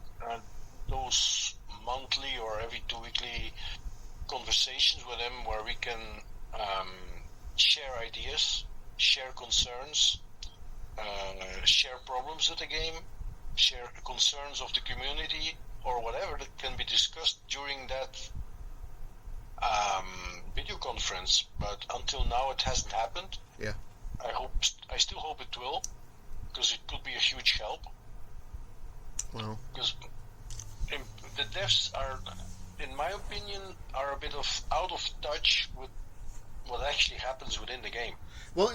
those monthly or every 2 weekly conversations with them where we can share ideas, share concerns, share problems with the game, share concerns of the community, or whatever that can be discussed during that video conference. But until now, it hasn't happened. Yeah. I still hope it will, because it could be a huge help. Well, because the devs are, in my opinion, are a bit out of touch with what actually happens within the game. well,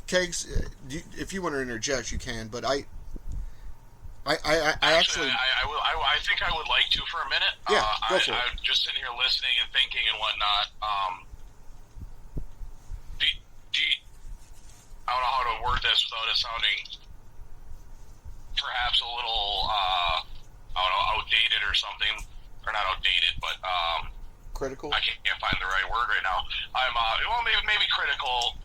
Kegs, if you want to interject, you can. But I actually, I think I would like to for a minute. Yeah, go for it. I'm just sitting here listening and thinking and whatnot. I don't know how to word this without it sounding perhaps a little, outdated or something, or not outdated, but critical. I can't find the right word right now. I'm maybe critical.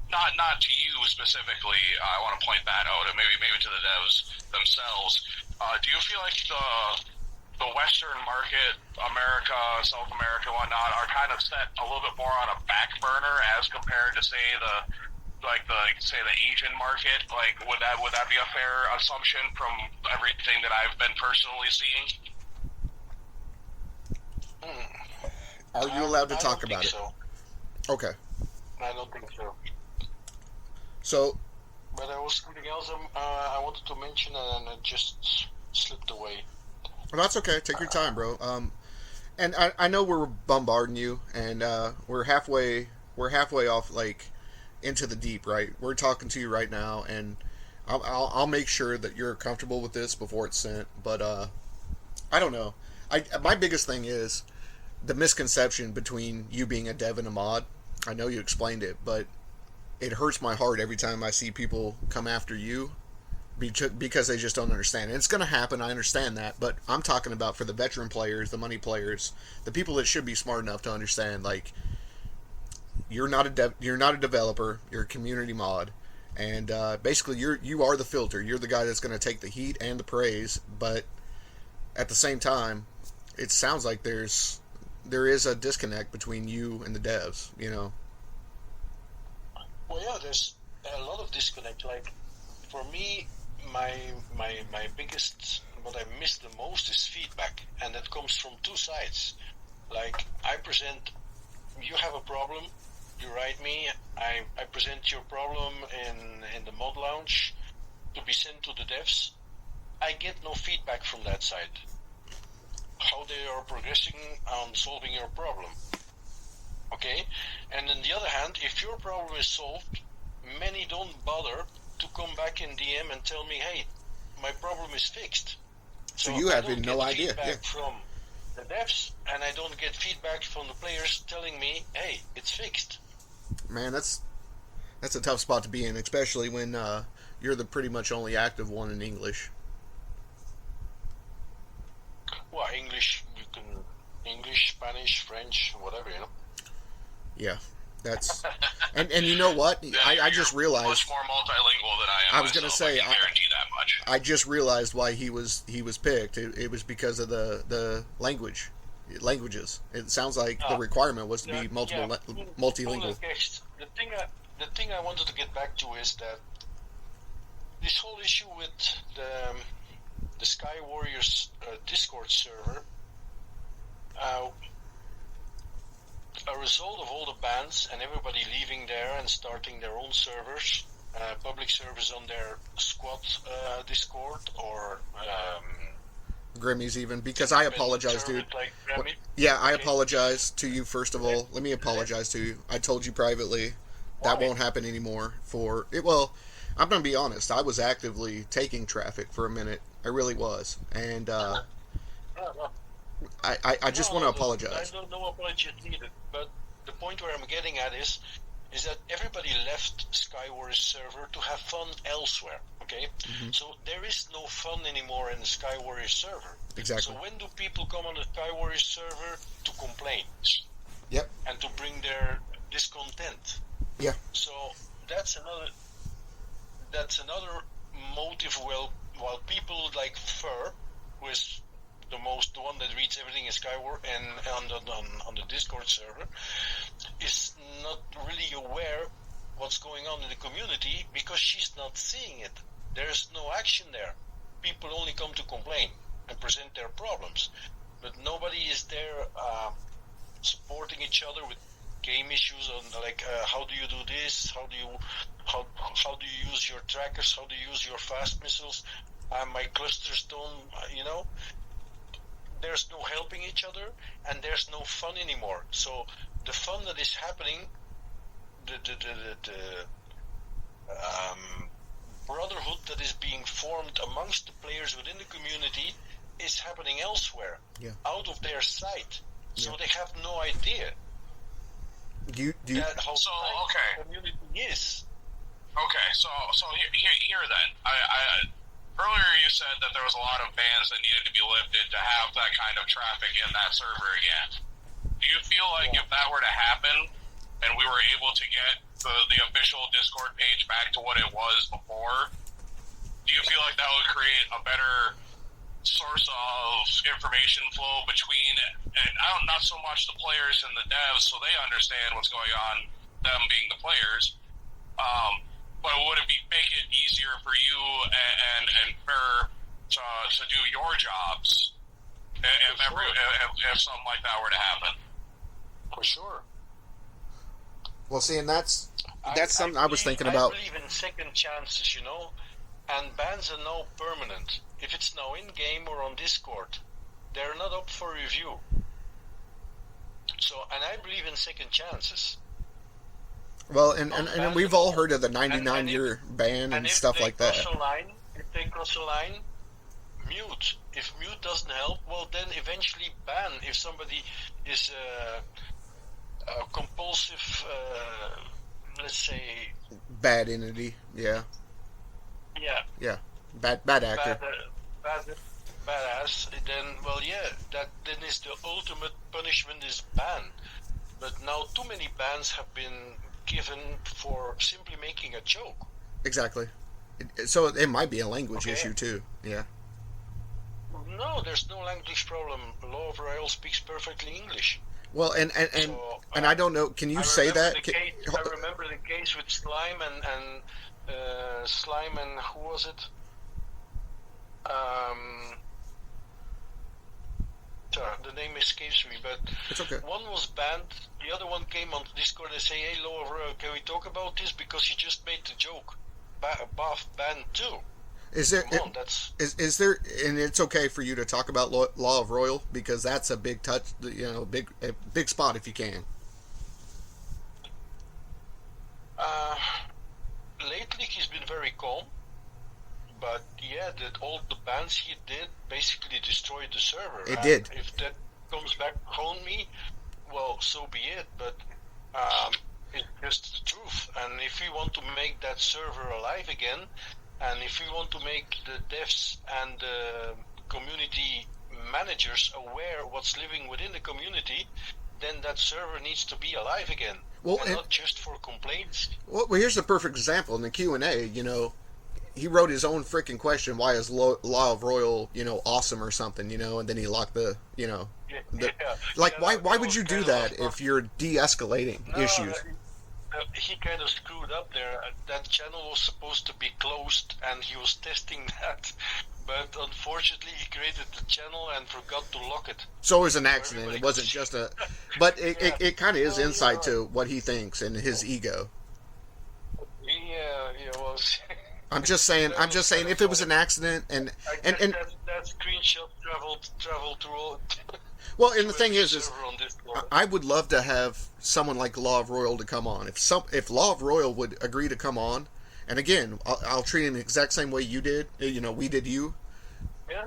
Not to you specifically. I want to point that out. Maybe to the devs themselves. Do you feel like the Western market, America, South America, whatnot, are kind of set a little bit more on a back burner as compared to say the Asian market? Like, would that be a fair assumption from everything that I've been personally seeing? Are you allowed to talk about it? So. Okay. I don't think so. So, but there was something else I wanted to mention, and it just slipped away. well, that's okay. Take your time, bro. And I know we're bombarding you, and we're halfway off, like, into the deep, right? We're talking to you right now, and I'll make sure that you're comfortable with this before it's sent. But I don't know. My biggest thing is the misconception between you being a dev and a mod. I know you explained it, but it hurts my heart every time I see people come after you because they just don't understand. And it's going to happen, I understand that, but I'm talking about for the veteran players, the money players, the people that should be smart enough to understand, like, you're not a developer, you're a community mod, and basically you are the filter. You're the guy that's going to take the heat and the praise, but at the same time, it sounds like there is a disconnect between you and the devs, Well, yeah, there's a lot of disconnect. Like, for me, my biggest, what I miss the most is feedback, and that comes from two sides. Like, I present, you have a problem, you write me, I present your problem in the mod launch to be sent to the devs. I get no feedback from that side. How they are progressing on solving your problem. Okay? And on the other hand, if your problem is solved, many don't bother to come back in DM and tell me, hey, my problem is fixed. So you have no idea. Feedback Yeah. from the devs, and I don't get feedback from the players telling me, hey, it's fixed. Man, that's a tough spot to be in, especially when you're the pretty much only active one in English. Well, English, Spanish, French, whatever, Yeah, that's and you know what? I just realized much more multilingual than I am. I was gonna say, I can guarantee that much. I just realized why he was picked. It was because of the language. languages. It sounds like the requirement was to be multilingual. The thing I wanted to get back to is that this whole issue with the Sky Warriors Discord server, a result of all the bans and everybody leaving there and starting their own servers, public servers on their squad Discord or Grimmy's even, because I apologize, dude. Like I apologize to you first of all. Let me apologize to you. I told you privately that won't happen anymore. Well, I'm gonna be honest. I was actively taking traffic for a minute. I really was, and I just want to apologize. I don't know apologies needed, but the point where I'm getting at is that everybody left Sky Warriors server to have fun elsewhere. Okay, so there is no fun anymore in the Sky Warriors server. Exactly. So when do people come on the Sky Warriors server to complain? Yep. And to bring their discontent. Yeah. So that's another motive. While people like Fur, who is the one that reads everything in Skyward and on the Discord server, is not really aware what's going on in the community because she's not seeing it. There's no action there. People only come to complain and present their problems, but nobody is there supporting each other with game issues on how do you do this, how do you use your trackers, how do you use your fast missiles, my clusters don't, there's no helping each other and there's no fun anymore. So the fun that is happening, the brotherhood that is being formed amongst the players within the community is happening elsewhere, out of their sight. So they have no idea how tight the community is. Okay, so here then. I earlier you said that there was a lot of bans that needed to be lifted to have that kind of traffic in that server again. Do you feel like if that were to happen and we were able to get the official Discord page back to what it was before, do you feel like that would create a better source of information flow between, and not so much the players and the devs, so they understand what's going on, them being the players, but would it make it easier for you and her to do your jobs if something like that were to happen? For sure. Well, see, and that's something I was thinking about. I believe in second chances, and bans are now permanent. If it's now in-game or on Discord, they're not up for review. So, and I believe in second chances. Well, and we've all heard of the 99-year ban and stuff like that. If they cross a line, mute. If mute doesn't help, well, then eventually ban. If somebody is a compulsive, let's say... bad entity, yeah. Yeah. Bad actor. Badass, then, that then is the ultimate punishment is ban. But now too many bans have been given for simply making a joke. Exactly. So it might be a language issue too, yeah. No, there's no language problem. Law of Royal speaks perfectly English. Well, and I don't know, can you say that? I remember the case with Slime and who was it? The name escapes me, but it's okay. One was banned, the other one came on Discord and say, hey, Law of Royal, can we talk about this? Because you just made the joke. Buff banned too. Is there, is there, and it's okay for you to talk about Law of Royal, because that's a big touch, a big spot if you can. Lately he's been very calm, but all the bans he did basically destroyed the server. It did. If that comes back on me, well, so be it, but it's just the truth. And if we want to make that server alive again, and if we want to make the devs and the community managers aware what's living within the community, then that server needs to be alive again. Well, and not just for complaints. Well, here's the perfect example in the Q&A. he wrote his own freaking question. Why is Law of Royal, awesome or something, and then he locked the, like, why would you do that if you're de-escalating issues? He kind of screwed up there. That channel was supposed to be closed, and he was testing that. But unfortunately, he created the channel and forgot to lock it. So it was an accident. It wasn't just a... But it kind of is insight to what he thinks and his ego. Yeah, it was... I'm just saying if it was an accident and that screenshot traveled through all... Well, and the thing is I would love to have someone like Law of Royal to come on. If Law of Royal would agree to come on, and again, I'll treat him the exact same way you did, we did you. Yeah.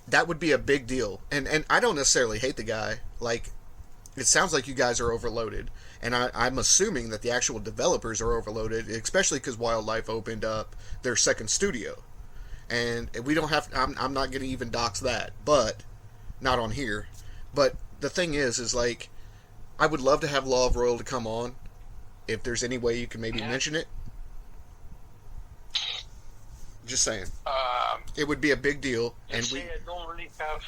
That would be a big deal. And I don't necessarily hate the guy. Like, it sounds like you guys are overloaded. And I'm assuming that the actual developers are overloaded, especially because Wildlife opened up their second studio. And we don't have... I'm not going to even dox that, but... Not on here. But the thing is like, I would love to have Law of Royal to come on. If there's any way you can maybe mention it. Just saying. It would be a big deal. And I don't really have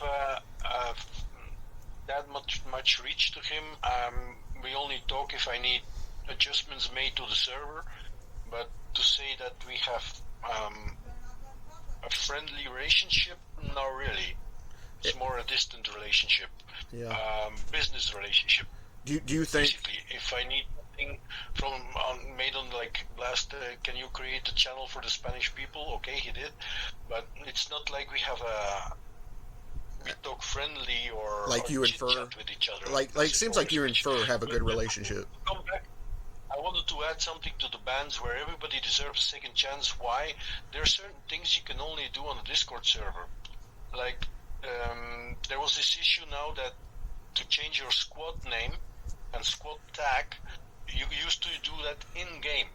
that much reach to him. We only talk if I need adjustments made to the server. But to say that we have a friendly relationship, not really. It's more a distant relationship. Yeah. Business relationship. Do you think... Basically, if I need something made on like last, can you create a channel for the Spanish people? Okay, he did. But it's not like we have we talk friendly or like you and Fur with each other. Like seems like you and Fur have a good relationship. Come back. I wanted to add something to the bands where everybody deserves a second chance. Why? There are certain things you can only do on the Discord server. Like, there was this issue now that to change your squad name and squad tag, you used to do that in-game.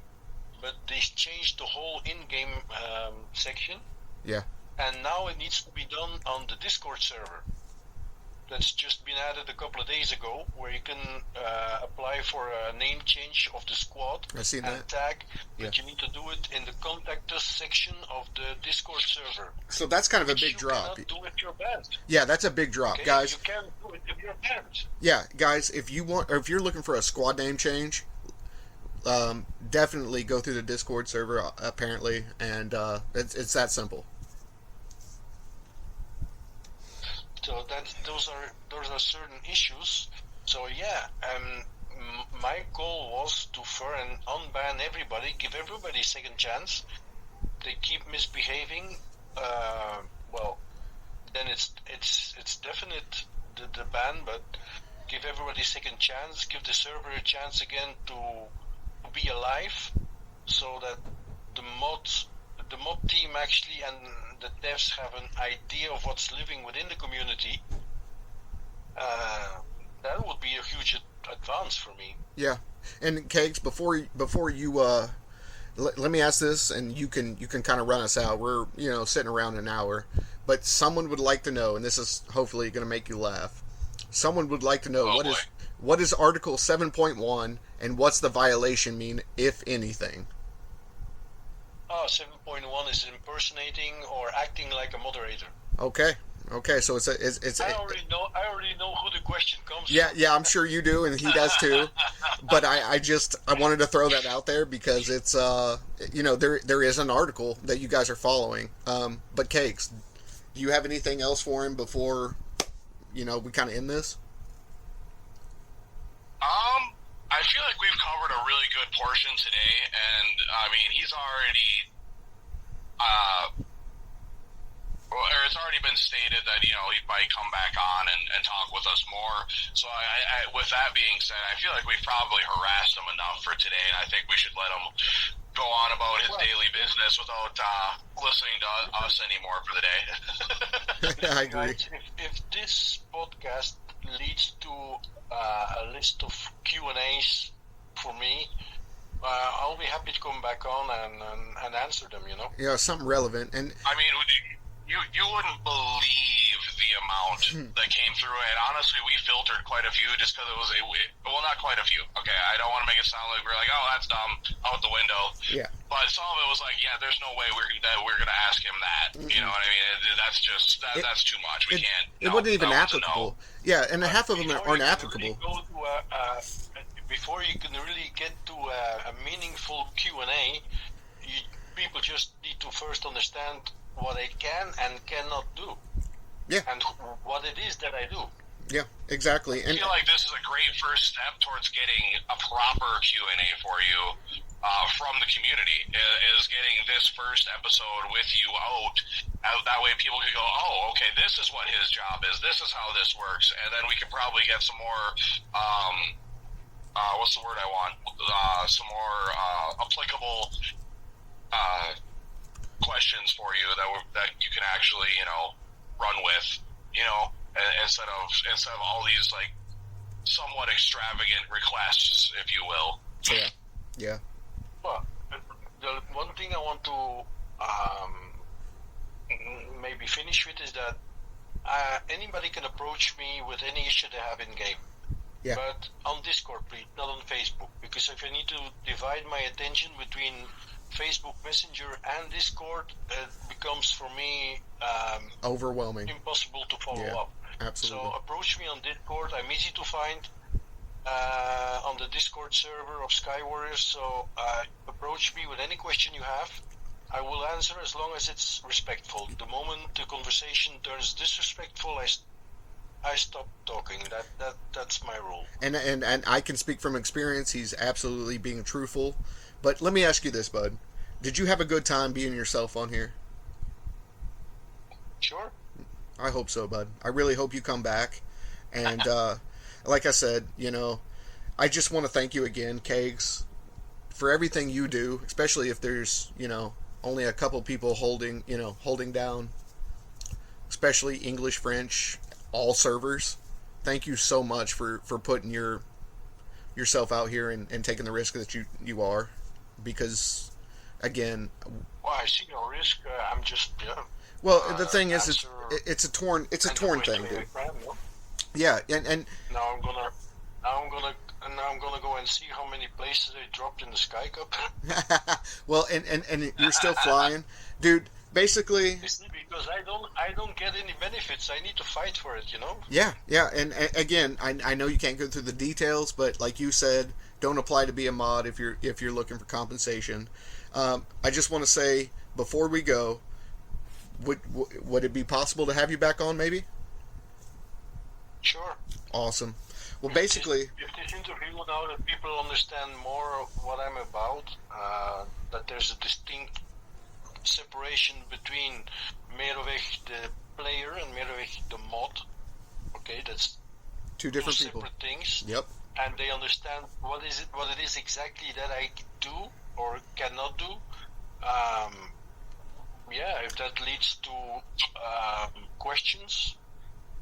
But they changed the whole in-game section. Yeah. And now it needs to be done on the Discord server. That's just been added a couple of days ago, where you can apply for a name change of the squad and tag, but you need to do it in the Contact Us section of the Discord server. So that's kind of a big drop. You cannot do with your band. Yeah, that's a big drop, guys. You can do it with your band. Yeah, guys, if you're looking for a squad name change, definitely go through the Discord server, apparently, and it's that simple. So those are certain issues. So yeah, my goal was to and unban everybody, give everybody a second chance. They keep misbehaving, well, then it's definite the ban. But give everybody a second chance. Give the server a chance again to be alive, so that the mod team actually and the devs have an idea of what's living within the community. That would be a huge advance for me. Yeah, and Kegs, before you let me ask this, and you can kind of run us out. We're sitting around an hour, but someone would like to know, and this is hopefully going to make you laugh. Someone would like to know what is Article 7.1 and what's the violation mean, if anything. 7.1 is impersonating or acting like a moderator. Okay, so it's I already know who the question comes from. Yeah, I'm sure you do, and he does too. But I wanted to throw that out there because it's there is an article that you guys are following. But Cakes, do you have anything else for him before we kind of end this? I feel like we've covered a really good portion today, and I mean, he's already, it's already been stated that he might come back on and talk with us more. So, I with that being said, I feel like we've probably harassed him enough for today, and I think we should let him go on about his daily business without listening to us anymore for the day. I agree. If this podcast leads to a list of Q&As for me, I'll be happy to come back on and answer them, Yeah, something relevant. And I mean, you wouldn't believe the amount that came through. And honestly, we filtered quite a few just because well, not quite a few. Okay, I don't want to make it sound like we're like, oh, that's dumb, out the window. Yeah. But some of it was like, yeah, there's no way we're going to ask him that. You know what I mean? That's just that's too much. We can't. It wasn't even applicable. Yeah, and half of them aren't applicable. Before you can really get to a meaningful Q&A, people just need to first understand what I can and cannot do. Yeah. And what it is that I do. Yeah, exactly. I feel like this is a great first step towards getting a proper Q&A for you from the community, is getting this first episode with you out. That way people can go, oh, okay, this is what his job is. This is how this works. And then we can probably get some more... what's the word I want? Some more applicable questions for you that you can actually, run with, instead of all these like somewhat extravagant requests, if you will. Yeah. Yeah. Well, the one thing I want to maybe finish with is that anybody can approach me with any issue they have in game. Yeah. But on Discord, please, not on Facebook, because if I need to divide my attention between Facebook Messenger and Discord, it becomes for me overwhelming, impossible to follow up. Absolutely. So approach me on Discord. I'm easy to find on the Discord server of Sky Warriors. So approach me with any question you have. I will answer as long as it's respectful. The moment the conversation turns disrespectful, I stop talking. That's my rule. And I can speak from experience. He's absolutely being truthful. But let me ask you this, bud. Did you have a good time being yourself on here? Sure. I hope so, bud. I really hope you come back. And like I said, I just want to thank you again, Kegs, for everything you do, especially if there's, only a couple people holding down, especially English, French, all servers. Thank you so much for putting yourself out here and taking the risk that you are, because again, well, I see no risk. I'm just well, the thing is, it's a torn thing, dude. Yeah, and now I'm gonna go and see how many places they dropped in the Sky Cup. well, and you're still flying, dude. Basically, because I don't get any benefits. I need to fight for it, Yeah, and again, I know you can't go through the details, but like you said, don't apply to be a mod if you're looking for compensation. I just want to say before we go, would it be possible to have you back on, maybe? Sure. Awesome. Well, basically, if this interview now that people understand more of what I'm about, that there's a distinct separation between Merovech the player and Merovech the mod. Okay, that's two different people. Separate things. Yep. And they understand what it is exactly that I do or cannot do. If that leads to questions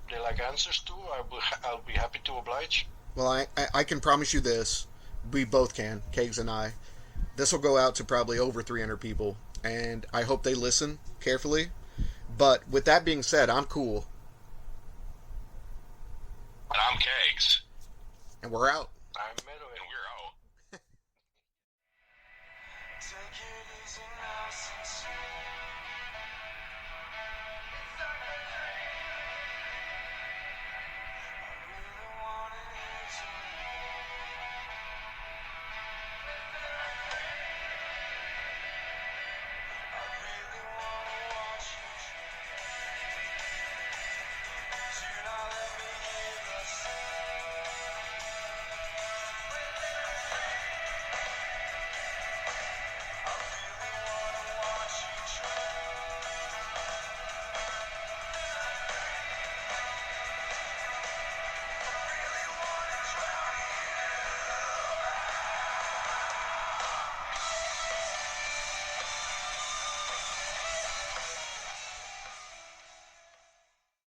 they like answers to, I'll be happy to oblige. Well, I can promise you this. We both can, Kegs and I. This will go out to probably over 300 people, and I hope they listen carefully. But with that being said, I'm Cool. And I'm Kegs. And we're out. I'm Merovech.